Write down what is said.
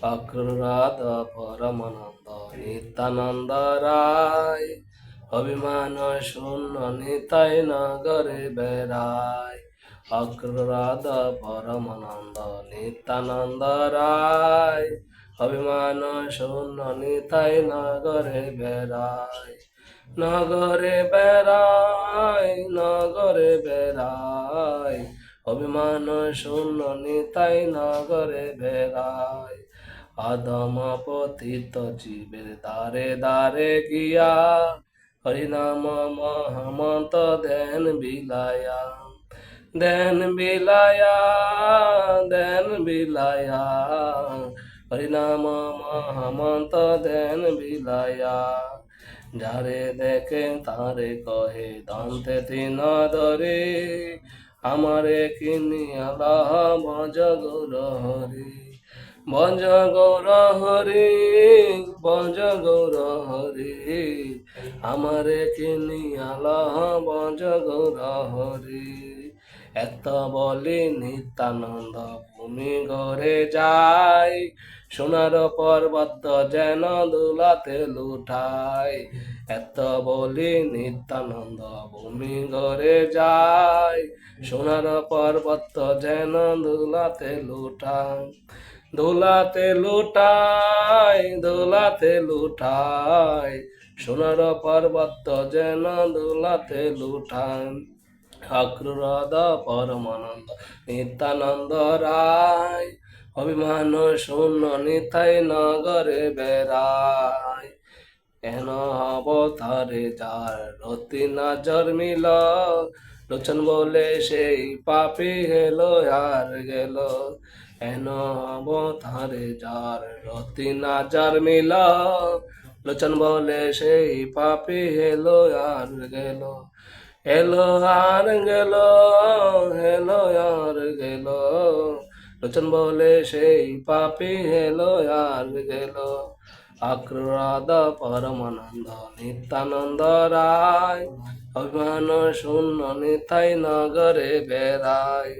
অক্রুরাধ পরমানন্দ নিত্যানন্দ রায়, অভিমান শূন্য নিতাই নগরে বেড়ায়। অক্রুরাধ পরমানন্দ নিত্যানন্দ রায়, অভিমান শূন্য নিতাই নগরে বেড়ায়। নগরে বেড়ায়, নগরে বেড়ায়, অভিমান শূন্য নিতাই নগরে বেড়ায়। আদম পতিত জীবের দ্বারে দ্বারে গিয়া, হরিনাম মহামন্ত দেন বিলায়া। দেন বিলায়া, দেন বিলায়া, হরিনাম মহামন্ত দেন বিলায়া। যারে দেখে তারে কহে দন্তে তিন ধরে, আমারে কিনি আল্লাহ ভজ গৌর হরি। ভজ গৌর হরি, ভজ গৌর হরি, আমারে কিনি আল্লাহ ভজ গৌর হরি। এত বলি নিত্যানন্দ ভূমি ঘরে যায়, সোনার পর্বত যেন দুলাতে লুঠায়। এত বলি নিত্যানন্দ ভূমি ঘরে যায়, সোনার পর্বত যেন দুলাতে লুঠায়। দোলাতে লুটায়, দোলাতে লুটায়, সোনার পর্বত যেন দোলাতে লুঠায়। অক্রুরাধ পরমানন্দ নিত্যানন্দ রায়, অভিমান শূন্য নিতাই নগরে বেড়ায়। কেন অবতারে যার রতি না জন্মিল, লোচন বলে সেই পাপি হেলো আর গেল। কেন অবতারে যার রতি না জন্মিল, লোচন বলে সেই পাপি হেলো আর গেল। এলো আর গেল, এলো আর গেল, লোচন বলে সেই পাপি হেলো আর গেল। অক্রুরাধ পরমানন্দ নিত্যানন্দ রায়, অভিমান শূন্য নিতাই নগরে বেড়ায়।